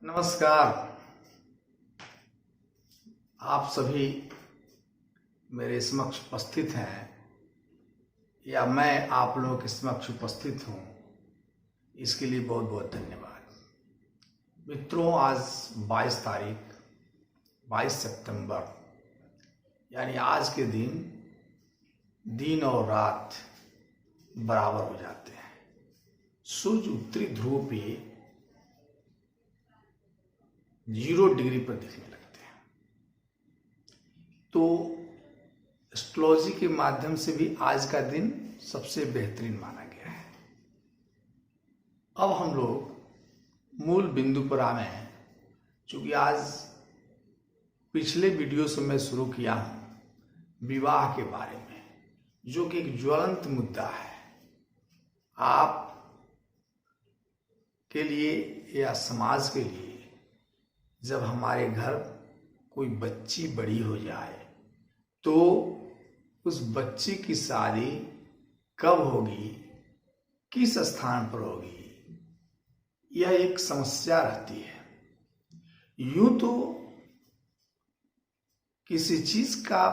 नमस्कार। आप सभी मेरे समक्ष उपस्थित हैं या मैं आप लोगों के समक्ष उपस्थित हूं, इसके लिए बहुत बहुत धन्यवाद। मित्रों, आज 22 सितंबर यानी आज के दिन और रात बराबर हो जाते हैं। सूर्य उत्तरी ध्रुव पे 0 डिग्री पर दिखने लगते हैं। तो एस्ट्रोलॉजी के माध्यम से भी आज का दिन सबसे बेहतरीन माना गया है। अब हम लोग मूल बिंदु पर आ गए हैं। चूंकि आज पिछले वीडियो से मैं शुरू किया हूं विवाह के बारे में, जो कि एक ज्वलंत मुद्दा है आप के लिए या समाज के लिए। जब हमारे घर कोई बच्ची बड़ी हो जाए तो उस बच्ची की शादी कब होगी, किस स्थान पर होगी, यह एक समस्या रहती है। यूं तो किसी चीज का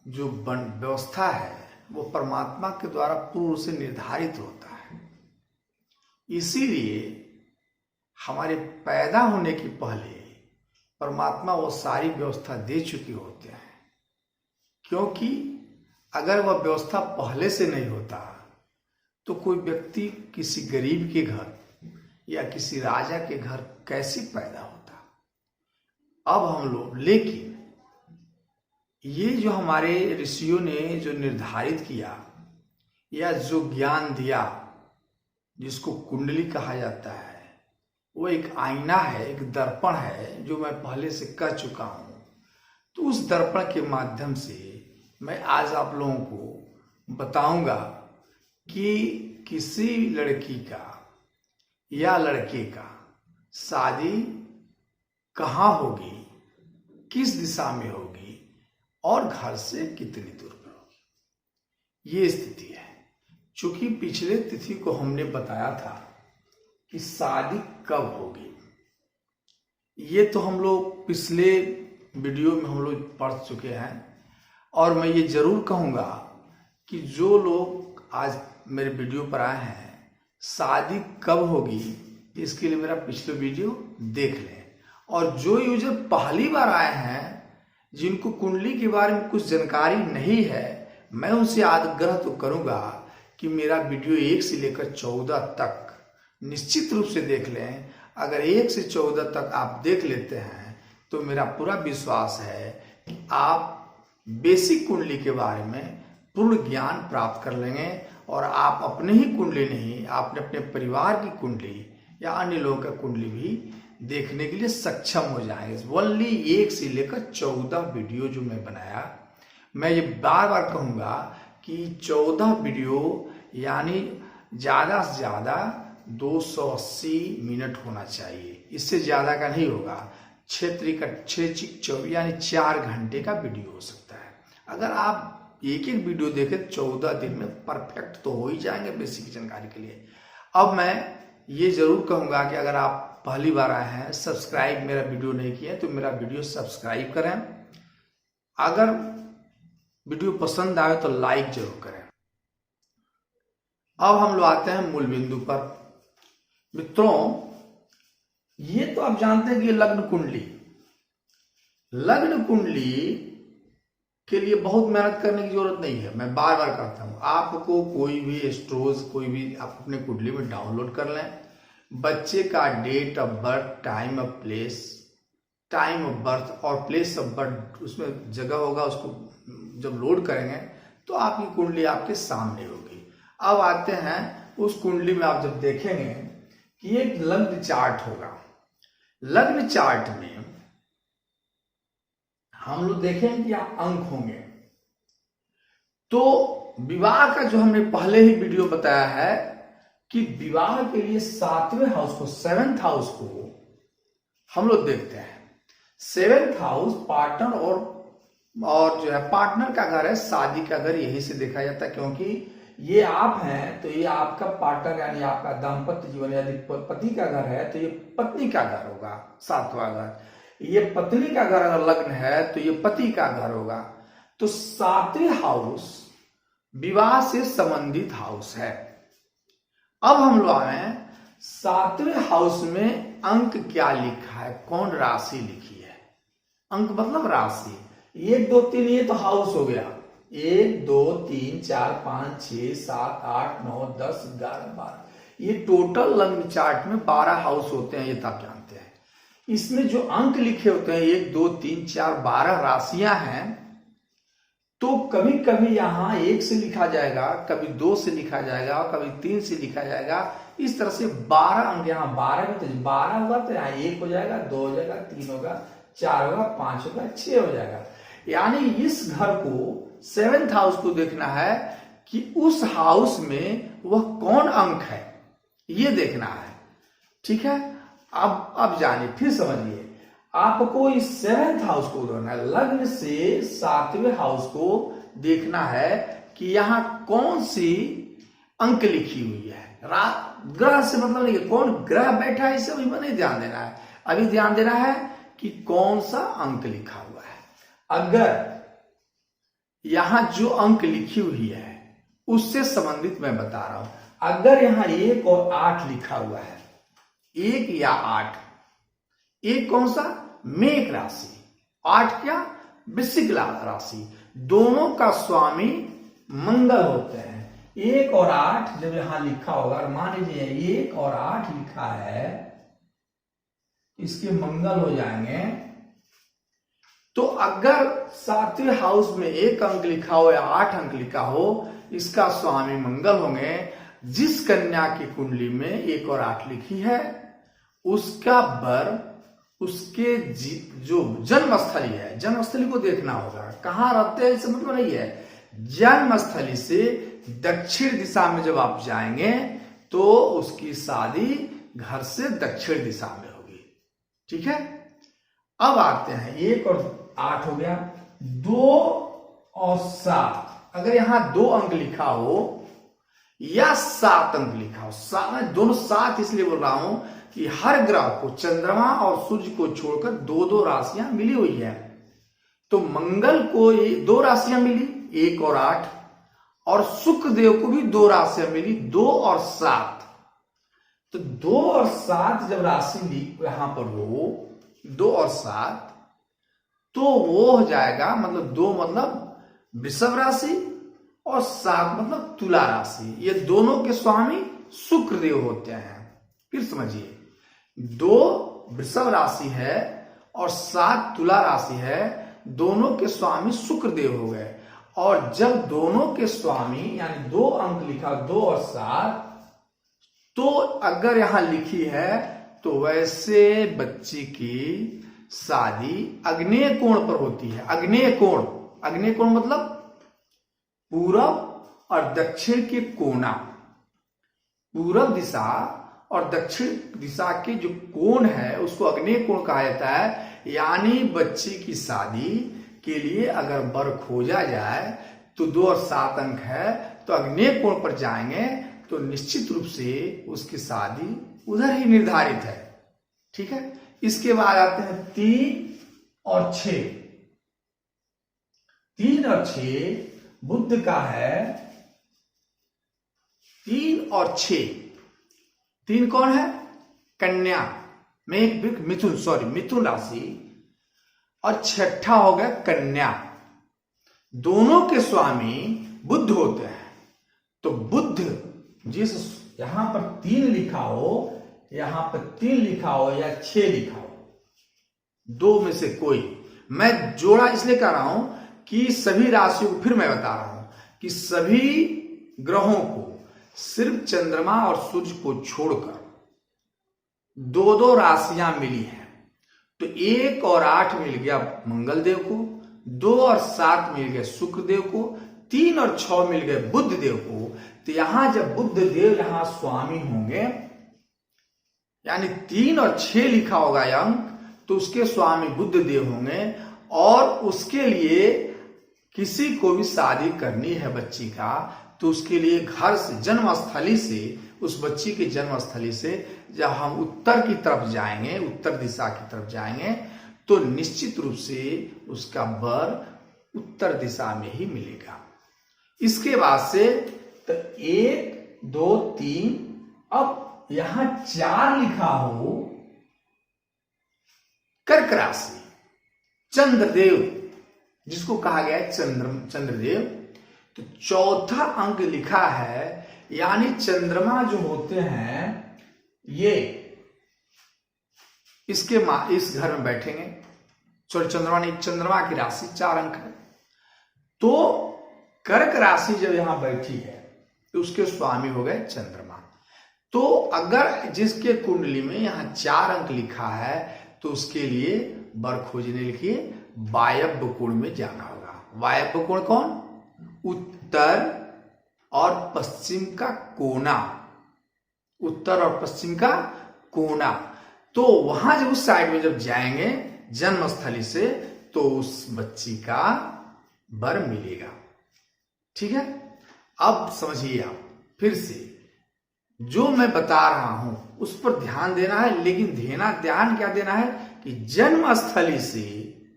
जो व्यवस्था है वो परमात्मा के द्वारा पूर्व से निर्धारित होता है। इसीलिए हमारे पैदा होने के पहले परमात्मा वो सारी व्यवस्था दे चुके होते हैं, क्योंकि अगर वह व्यवस्था पहले से नहीं होता तो कोई व्यक्ति किसी गरीब के घर या किसी राजा के घर कैसे पैदा होता। अब हम लोग लेकिन ये जो हमारे ऋषियों ने जो निर्धारित किया या जो ज्ञान दिया, जिसको कुंडली कहा जाता है, वो एक आईना है, एक दर्पण है, जो मैं पहले से कह चुका हूं। तो उस दर्पण के माध्यम से मैं आज आप लोगों को बताऊंगा कि किसी लड़की का या लड़के का शादी कहाँ होगी, किस दिशा में होगी और घर से कितनी दूर पर होगी, ये स्थिति है। चूंकि पिछले तिथि को हमने बताया था कि शादी कब होगी, ये तो हम लोग पिछले वीडियो में हम लोग पढ़ चुके हैं। और मैं ये जरूर कहूँगा कि जो लोग आज मेरे वीडियो पर आए हैं, शादी कब होगी इसके लिए मेरा पिछले वीडियो देख लें। और जो यूजर पहली बार आए हैं, जिनको कुंडली के बारे में कुछ जानकारी नहीं है, मैं उनसे आग्रह तो करूँगा कि मेरा वीडियो 1 से लेकर 14 तक निश्चित रूप से देख लें। अगर 1 से 14 तक आप देख लेते हैं तो मेरा पूरा विश्वास है कि आप बेसिक कुंडली के बारे में पूर्ण ज्ञान प्राप्त कर लेंगे और आप अपने ही कुंडली नहीं, आपने अपने परिवार की कुंडली या अन्य लोगों का कुंडली भी देखने के लिए सक्षम हो जाएंगे। ओनली 1 से लेकर 14 वीडियो जो मैं बनाया, मैं ये बार बार कहूँगा कि 14 वीडियो यानी ज़्यादा से ज़्यादा 280 मिनट होना चाहिए, इससे ज़्यादा का नहीं होगा। 6 यानी 4 घंटे का वीडियो हो सकता है। अगर आप एक वीडियो देखें 14 दिन में परफेक्ट तो हो ही जाएंगे बेसिक जानकारी के लिए। अब मैं ये जरूर कहूँगा कि अगर आप पहली बार आए हैं, सब्सक्राइब मेरा वीडियो नहीं किया तो मेरा वीडियो सब्सक्राइब करें। अगर वीडियो पसंद आए तो लाइक जरूर करें। अब हम लोग आते हैं मूल बिंदु पर। मित्रों, ये तो आप जानते हैं कि लग्न कुंडली के लिए बहुत मेहनत करने की जरूरत नहीं है। मैं बार बार कहता हूं, आपको कोई भी एस्ट्रोज कोई भी आप अपने कुंडली में डाउनलोड कर लें। बच्चे का date of birth, time of birth और प्लेस ऑफ बर्थ उसमें जगह होगा, उसको जब लोड करेंगे तो आपकी कुंडली आपके सामने होगी। अब आते हैं उस कुंडली में, आप जब देखेंगे कि एक लग्न चार्ट होगा। लग्न चार्ट में हम लोग देखेंगे कि अंक होंगे। तो विवाह का जो हमने पहले ही वीडियो बताया है कि विवाह के लिए 7वें हाउस को, 7th हाउस को हम लोग देखते हैं। 7th हाउस पार्टनर और जो है पार्टनर का घर है, शादी का घर, यही से देखा जाता है। क्योंकि ये आप हैं तो ये आपका पार्टनर यानी आपका दाम्पत्य जीवन, यदि पति का घर है तो ये पत्नी का घर होगा, 7वां घर। ये पत्नी का घर अगर लग्न है तो ये पति का घर होगा। तो 7वें हाउस विवाह से संबंधित हाउस है। अब हम लोग आए 7वें हाउस में अंक क्या लिखा है, कौन राशि लिखी है। अंक मतलब राशि। 1 2 3 ये तो हाउस हो गया, 1 2 3 4 5 6 7 8 9 10 11 12, ये टोटल लग्न चार्ट में 12 हाउस होते हैं, ये तो आप जानते हैं। इसमें जो अंक लिखे होते हैं 1 2 3 4 12 राशियां हैं, तो कभी कभी यहां 1 से लिखा जाएगा, कभी 2 से लिखा जाएगा और कभी 3 से लिखा जाएगा। इस तरह से 12 अंक, यहाँ 12 में तो 12 होगा तो यहाँ 1 हो जाएगा, 2 हो जाएगा, 3 होगा, 4 होगा, 5 होगा, 6 हो जाएगा। यानी इस घर को 7th हाउस को देखना है कि उस हाउस में वह कौन अंक है, ये देखना है। ठीक है, अब जानिए, फिर समझिए। आपको इस 7th हाउस को देखना है, लग्न से 7वें हाउस को देखना है कि यहां कौन सी अंक लिखी हुई है। ग्रह से मतलब नहीं, कौन ग्रह बैठा है इसे अभी नहीं ध्यान देना है। अभी ध्यान देना है कि कौन सा अंक लिखा हुआ है। अगर यहां जो अंक लिखी हुई है उससे संबंधित मैं बता रहा हूं। अगर यहां 1 और 8 लिखा हुआ है, 1 या 8, 1 कौन सा, मेष राशि, 8 क्या, वृश्चिक राशि, दोनों का स्वामी मंगल होते हैं। 1 और 8 जब यहां लिखा होगा, और मान लीजिए 1 और 8 लिखा है, इसके मंगल हो जाएंगे। तो अगर 7वें हाउस में 1 अंक लिखा हो या 8 अंक लिखा हो, इसका स्वामी मंगल होंगे। जिस कन्या की कुंडली में 1 और 8 लिखी है, उसका वर उसके जो जन्मस्थली है, जन्मस्थली को देखना होगा, कहां रहते हैं इसे मतलब नहीं है। जन्मस्थली से दक्षिण दिशा में जब आप जाएंगे तो उसकी शादी घर से दक्षिण दिशा में होगी। ठीक है, अब आते हैं 1 और 8 हो गया, 2 और 7। अगर यहां 2 अंक लिखा हो या 7 अंक लिखा हो, मैं दोनों 7 इसलिए बोल रहा हूं कि हर ग्रह को, चंद्रमा और सूर्य को छोड़कर 2-2 राशियां मिली हुई है। तो मंगल को 2 राशियां मिली, 1 और 8, और शुक्र देव को भी 2 राशियां मिली, 2 और 7। तो 2 और 7 जब राशि यहां पर हो, 2 और 7, तो वो हो जाएगा, मतलब 2 मतलब वृषभ राशि और 7 मतलब तुला राशि। ये दोनों के स्वामी शुक्र देव होते हैं। फिर समझिए, 2 वृषभ राशि है और 7 तुला राशि है, दोनों के स्वामी शुक्र देव हो गए। और जब दोनों के स्वामी यानी 2 अंक लिखा, 2 और 7, तो अगर यहां लिखी है तो वैसे बच्ची की शादी अग्नेय कोण पर होती है। अग्नेय कोण, अग्नेय कोण मतलब पूरब और दक्षिण के कोना, पूरब दिशा और दक्षिण दिशा के जो कोण है उसको अग्नेय कोण कहा जाता है। यानी बच्ची की शादी के लिए अगर वर खोजा जाए तो 2 और 7 अंक है, तो अग्नेय कोण पर जाएंगे तो निश्चित रूप से उसकी शादी उधर ही निर्धारित है। ठीक है, इसके बाद आते हैं 3 और 6। 3 और 6 बुध का है। 3 और 6, 3 कौन है, कन्या में मिथुन राशि, और 6ठा हो गया कन्या। दोनों के स्वामी बुध होते हैं। तो बुध जिस यहां पर 3 लिखा हो, यहां पर 3 लिखा हो या 6 लिखा हो, 2 में से कोई, मैं जोड़ा इसलिए कर रहा हूं कि सभी राशियों को, फिर मैं बता रहा हूं कि सभी ग्रहों को सिर्फ चंद्रमा और सूर्य को छोड़कर 2-2 राशियां मिली हैं। तो 1 और 8 मिल गया मंगल देव को, 2 और 7 मिल गए शुक्र देव को, 3 और 6 मिल गए बुध देव को। तो यहां जब बुध देव यहां स्वामी होंगे, यानी 3 और 6 लिखा होगा अंक, तो उसके स्वामी बुध देव होंगे। और उसके लिए किसी को भी शादी करनी है बच्ची का, तो उसके लिए घर से, जन्मस्थली से, उस बच्ची के जन्मस्थली से जब हम उत्तर की तरफ जाएंगे, उत्तर दिशा की तरफ जाएंगे, तो निश्चित रूप से उसका वर उत्तर दिशा में ही मिलेगा। इसके बाद से तो 1 2 3, अब यहां 4 लिखा हो, कर्क राशि, चंद्रदेव जिसको कहा गया है चंद्रदेव, तो चौथा अंक लिखा है, यानी चंद्रमा जो होते हैं ये इस घर में बैठेंगे। चंद्रमा की राशि 4 अंक है, तो कर्क राशि जब यहां बैठी है तो उसके स्वामी हो गए चंद्रमा। तो अगर जिसके कुंडली में यहां 4 अंक लिखा है तो उसके लिए वर खोजने लिखिए वायव्य कोण में जाना होगा। वायव्य कोण कौन? उत्तर और पश्चिम का कोना, उत्तर और पश्चिम का कोना। तो वहां जब उस साइड में जब जाएंगे जन्मस्थली से, तो उस बच्ची का वर मिलेगा। ठीक है, अब समझिए आप फिर से, जो मैं बता रहा हूं उस पर ध्यान देना है, लेकिन ध्यान क्या देना है कि जन्मस्थली से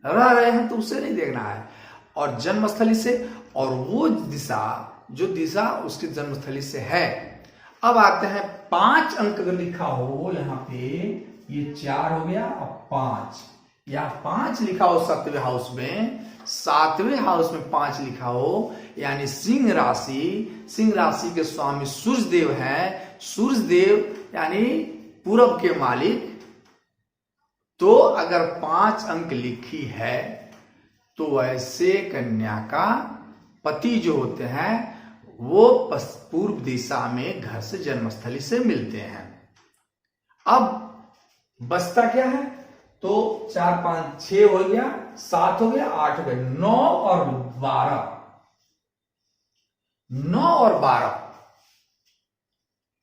रह रहे हैं तो उसे नहीं देखना है, और जन्मस्थली से, और वो दिशा जो दिशा उसकी जन्मस्थली से है। अब आते हैं 5 अंक अगर लिखा हो यहाँ पे, ये 4 हो गया, अब 5, या 5 लिखा हो 7वें हाउस में, 7वें हाउस में 5 लिखा हो, यानी सिंह राशि के स्वामी सूर्य देव हैं, सूर्य देव यानी पूरब के मालिक। तो अगर 5 अंक लिखी है तो ऐसे कन्या का पति जो होते हैं वो पूर्व दिशा में घर से जन्मस्थली से मिलते हैं। अब बचता क्या है? तो 4 5 6 हो गया, 7 हो गया, 8 हो गया, 9 और 12, 9 और 12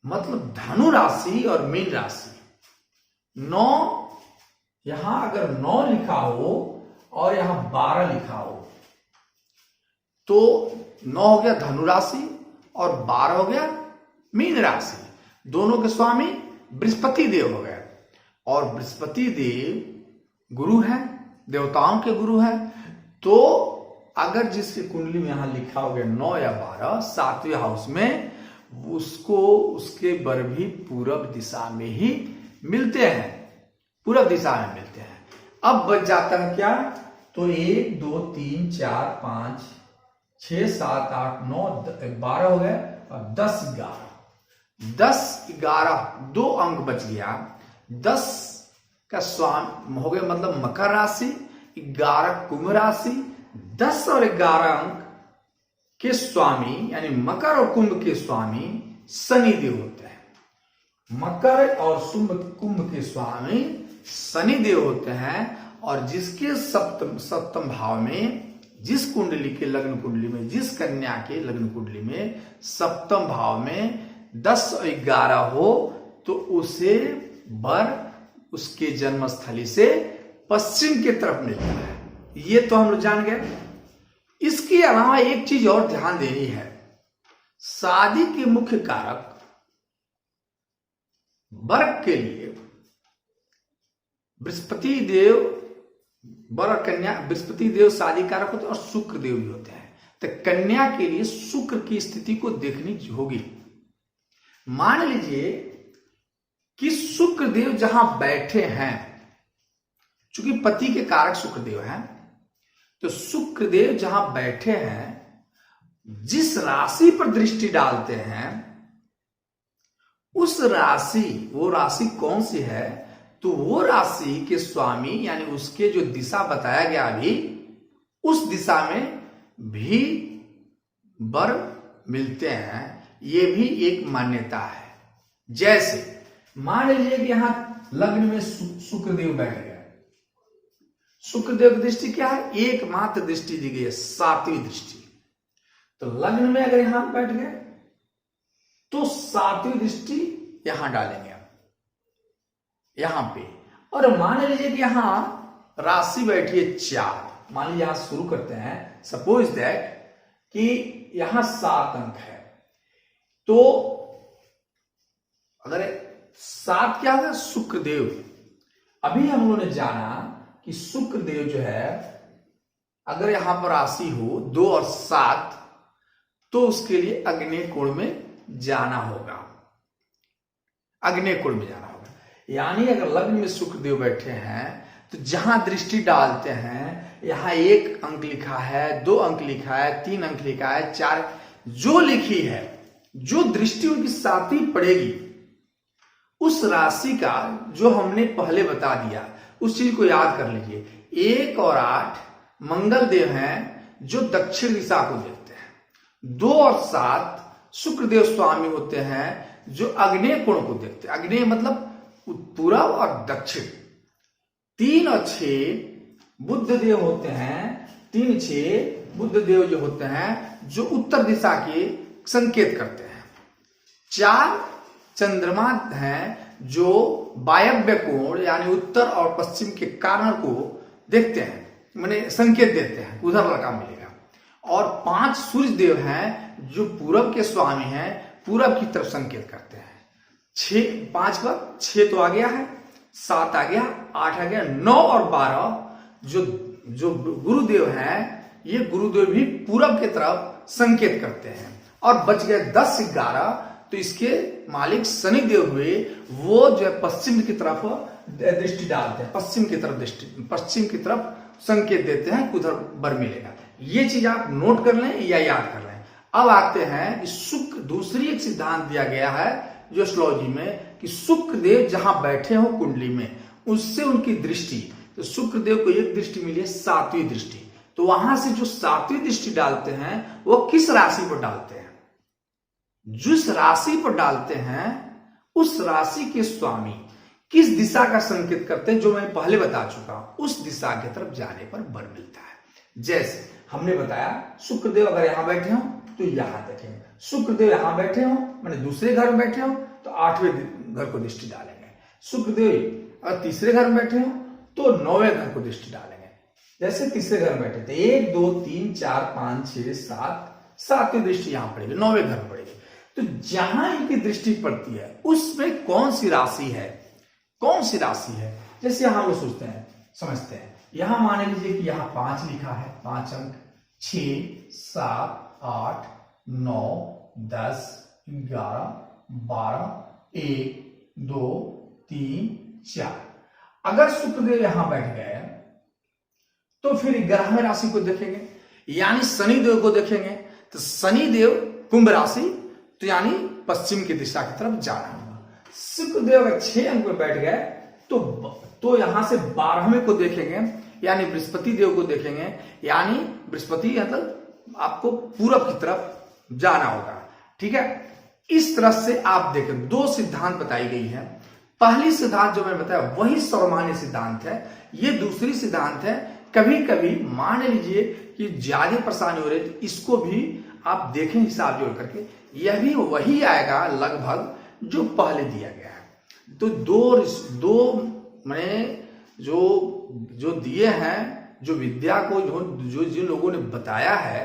मतलब धनु राशि और मीन राशि। 9 यहां अगर 9 लिखा हो और यहां 12 लिखा हो तो 9 हो गया धनु राशि और 12 हो गया मीन राशि। दोनों के स्वामी बृहस्पति देव हो गए, और बृहस्पति देव गुरु है, देवताओं के गुरु है। तो अगर जिसकी कुंडली में यहां लिखा हो गया 9 या 12 7वें हाउस में, उसको उसके वर भी पूरब दिशा में ही मिलते हैं, पूरब दिशा में मिलते हैं। अब बच जाता है क्या? तो 1 2 3 4 5 6 7 8 9 12 हो गए, और 10 11 2 अंक बच गया। 10 का स्वामी हो गया मतलब मकर राशि, 11 कुंभ राशि। 10 और 11 अंक के स्वामी यानी मकर और कुंभ के स्वामी शनि देव होते हैं। मकर और कुंभ के स्वामी शनि देव होते हैं, और जिसके सप्तम भाव में, जिस कुंडली के लग्न कुंडली में, जिस कन्या के लग्न कुंडली में सप्तम भाव में 10 और 11 हो तो उसे वर उसके जन्मस्थली से पश्चिम की तरफ मिलता है। ये तो हम लोग जान गए। इसके अलावा एक चीज और ध्यान देनी है, शादी के मुख्य कारक वर्ग के लिए बृहस्पति देव, वर और कन्या, बृहस्पति देव शादी कारक होते हैं और शुक्र देव भी होते हैं। तो कन्या के लिए शुक्र की स्थिति को देखनी होगी। मान लीजिए कि शुक्र देव जहां बैठे हैं, चूंकि पति के कारक शुक्र देव हैं, तो शुक्र देव जहां बैठे हैं, जिस राशि पर दृष्टि डालते हैं उस राशि, वो राशि कौन सी है, तो वो राशि के स्वामी यानी उसके जो दिशा बताया गया अभी, उस दिशा में भी वर मिलते हैं। ये भी एक मान्यता है। जैसे मान लीजिए कि यहां लग्न में शुक्रदेव बैठ गए। शुक्रदेव की दृष्टि क्या है? एकमात्र दृष्टि दी गई है, 7वीं दृष्टि। तो लग्न में अगर यहां बैठ गए तो 7वीं दृष्टि यहां डालेंगे यहां पे। और मान लीजिए कि यहां राशि बैठी है 4। मान लीजिए यहां शुरू करते हैं, सपोज दैट कि यहां 7 अंक है, तो अगर 7 क्या होगा, शुक्रदेव। अभी हम लोगों ने जाना कि शुक्रदेव जो है अगर यहां पर राशि हो 2 और 7 तो उसके लिए अग्नेय कोण में जाना होगा, अग्नेय कोण में जाना होगा। यानी अगर लग्न में शुक्रदेव बैठे हैं तो जहां दृष्टि डालते हैं, यहां 1 अंक लिखा है, 2 अंक लिखा है, 3 अंक लिखा है, 4 जो लिखी है, जो दृष्टि उनकी 7वीं पड़ेगी, उस राशि का जो हमने पहले बता दिया उस चीज को याद कर लीजिए। 1 और 8 मंगल देव हैं जो दक्षिण दिशा को देखते हैं। 2 और 7 शुक्रदेव स्वामी होते हैं जो अग्नेय कोण को देखते हैं। अग्नेय मतलब पूर्व और दक्षिण। 3 और 6 बुध देव होते हैं। 3, 6 बुध देव जो होते हैं जो उत्तर दिशा के संकेत करते हैं। 4 चंद्रमा हैं जो वायव्य कोण यानी उत्तर और पश्चिम के कारण को देखते हैं, माने संकेत देते हैं, उधर लड़का मिलेगा। और 5 सूर्य देव हैं जो पूरब के स्वामी हैं, पूरब की तरफ संकेत करते हैं। 5 का 6 तो आ गया है, 7 आ गया, 8 आ गया, 9 और 12 जो गुरुदेव हैं, ये गुरुदेव भी पूरब की तरफ संकेत करते हैं। और बच गए 10, 11 तो इसके मालिक शनि देव हुए, वो जो है पश्चिम की तरफ दृष्टि डालते हैं, पश्चिम की तरफ संकेत देते हैं, उधर बर मिलेगा। ये चीज आप नोट कर लें या याद कर लें। अब आते हैं शुक्र, दूसरी एक सिद्धांत दिया गया है जो एस्ट्रोलॉजी में कि शुक्र देव जहां बैठे हो कुंडली में, उससे उनकी दृष्टि, तो शुक्र देव को एक दृष्टि मिली है 7वीं दृष्टि, तो वहां से जो 7वीं दृष्टि डालते हैं वो किस राशि पर डालते हैं? जिस राशि पर डालते हैं उस राशि के स्वामी किस दिशा का संकेत करते हैं, जो मैं पहले बता चुका हूं, उस दिशा की तरफ जाने पर बर मिलता है। जैसे हमने बताया शुक्रदेव अगर यहां बैठे हो तो यहां देखेंगे, शुक्रदेव यहां बैठे हो माने दूसरे घर में बैठे हो तो 8वें घर को दृष्टि डालेंगे। शुक्रदेव अगर तीसरे घर में बैठे हो तो 9वें घर को दृष्टि डालेंगे। जैसे तीसरे घर में बैठे थे 1, 2, 3, 4, 5, 6, 7वीं दृष्टि यहां पड़ेगी, 9वें घर में पड़ेगी। तो जहां इनकी दृष्टि पड़ती है उसमें कौन सी राशि है, कौन सी राशि है? जैसे हम लोग सोचते हैं, समझते हैं, यहां मान लीजिए कि यहां 5 लिखा है, 5 अंक, 6, 7, 8, 9, 10, 11, 12, 1, 2, 3, 4। अगर शुक्रदेव यहां बैठ गए तो फिर 11वें राशि को देखेंगे, यानी शनि देव को देखेंगे। तो शनि देव कुंभ राशि, तो यानी पश्चिम की दिशा की तरफ जाना होगा। शुक्रदेव अगर 6 अंक में बैठ गए तो यहां से 12वें को देखेंगे, यानी बृहस्पति देव को देखेंगे, यानी बृहस्पति मतलब आपको पूरब की तरफ जाना होगा। ठीक है, इस तरह से आप देखें 2 सिद्धांत बताई गई है। पहली सिद्धांत जो मैं बताया वही सर्वमान्य सिद्धांत है। ये दूसरी सिद्धांत है, कभी कभी मान लीजिए कि ज्यादा परेशानी हो रही है तो इसको भी आप देखें हिसाब जोड़ करके, यह भी वही आएगा लगभग जो पहले दिया गया है। तो दो मैंने जो दिए हैं, जो विद्या को जो जिन लोगों ने बताया है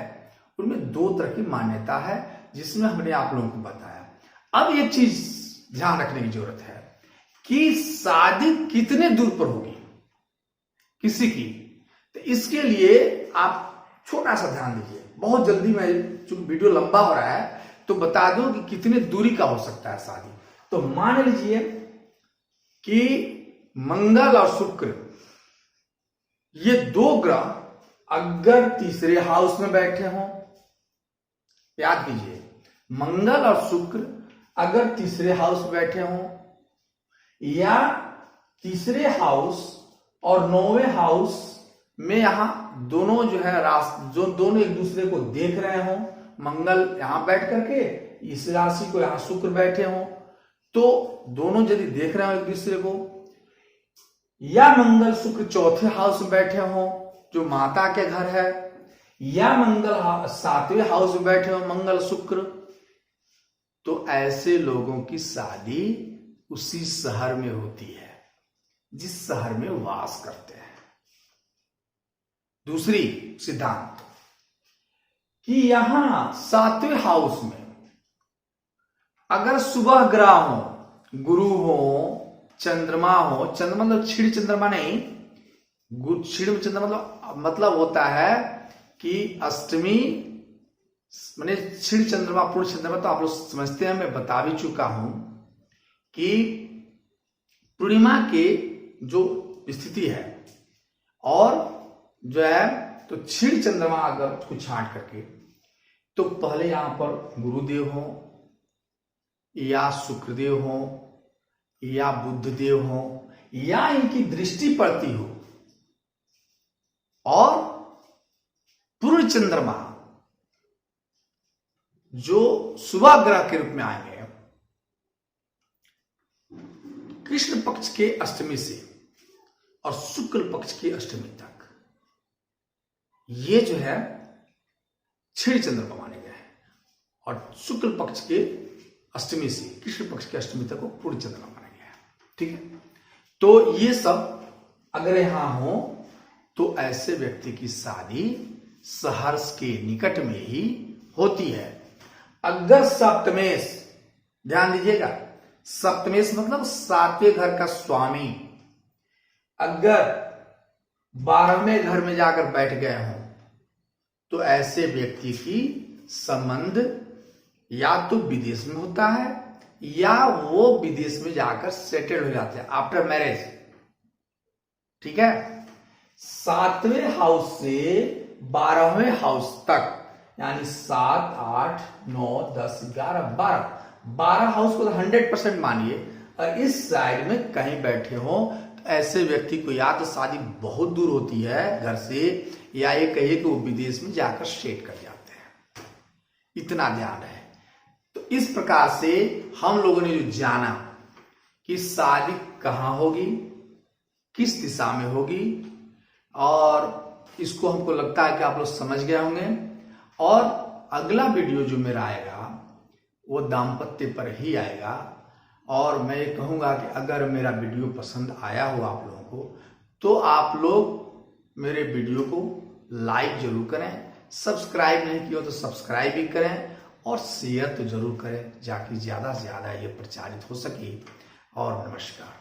उनमें 2 तरह की मान्यता है जिसमें हमने आप लोगों को बताया। अब एक चीज ध्यान रखने की जरूरत है कि शादी कितने दूर पर होगी किसी की, तो इसके लिए आप छोटा सा ध्यान दीजिए। बहुत जल्दी में, चूंकि वीडियो लंबा हो रहा है तो बता दूं कि कितने दूरी का हो सकता है शादी। तो मान लीजिए कि मंगल और शुक्र ये 2 ग्रह अगर तीसरे हाउस में बैठे हों, याद कीजिए, मंगल और शुक्र अगर तीसरे हाउस में बैठे हों या तीसरे हाउस और 9वें हाउस में यहां दोनों जो है जो दोनों एक दूसरे को देख रहे हों, मंगल यहां बैठ करके इस राशि को यहां शुक्र बैठे हों, तो दोनों यदि देख रहे हो एक दूसरे को, या मंगल शुक्र 4थे हाउस में बैठे हों जो माता के घर है, या मंगल 7वें हाउस में बैठे हो मंगल शुक्र, तो ऐसे लोगों की शादी उसी शहर में होती है जिस शहर में वास करते हैं। दूसरी सिद्धांत कि यहां 7वें हाउस में अगर सुबह ग्रह हो, गुरु हो, चंद्रमा हो, चंद्रमा मतलब क्षीण चंद्रमा नहीं, क्षीण चंद्रमा मतलब होता है कि अष्टमी माने क्षीण चंद्रमा पूर्ण चंद्रमा तो आप लोग समझते हैं, मैं बता भी चुका हूं कि पूर्णिमा के जो स्थिति है और जो है तो क्षीण चंद्रमा अगर उसको छांट करके तो पहले यहां पर गुरुदेव हो या शुक्रदेव हो या बुद्धदेव हो या इनकी दृष्टि पड़ती हो और पूर्ण चंद्रमा जो सुबह ग्रह के रूप में आएंगे कृष्ण पक्ष के अष्टमी से और शुक्ल पक्ष की अष्टमी तक, ये जो है क्षीण चंद्रमा माने गए हैं और शुक्ल पक्ष के अष्टमी से कृष्ण पक्ष के अष्टमी तक को पूर्ण चंद्रमा माना गया है। ठीक है, तो ये सब अगर यहां हो तो ऐसे व्यक्ति की शादी सहर्ष के निकट में ही होती है। अगर सप्तमेश, ध्यान दीजिएगा, सप्तमेश मतलब सातवें घर का स्वामी अगर 12वें घर में जाकर बैठ गए हों तो ऐसे व्यक्ति की संबंध या तो विदेश में होता है या वो विदेश में जाकर सेटल हो जाते हैं आफ्टर मैरिज। ठीक है, 7वें हाउस से 12वें हाउस तक यानी 7, 8, 9, 10, 11, 12 हाउस को 100% मानिए और इस साइड में कहीं बैठे हो तो ऐसे व्यक्ति को या तो शादी बहुत दूर होती है घर से या ये कहिए कि वो विदेश में जाकर सेट कर जाते हैं। इतना ध्यान है। तो इस प्रकार से हम लोगों ने जो जाना कि शादी कहाँ होगी, किस दिशा में होगी, और इसको हमको लगता है कि आप लोग समझ गए होंगे। और अगला वीडियो जो मेरा आएगा वो दाम्पत्य पर ही आएगा और मैं ये कहूँगा कि अगर मेरा वीडियो पसंद आया हो आप लोगों को तो आप लोग मेरे वीडियो को लाइक जरूर करें, सब्सक्राइब नहीं किया तो सब्सक्राइब भी करें और शेयर तो जरूर करें ताकि ज़्यादा से ज़्यादा ये प्रचारित हो सके। और नमस्कार।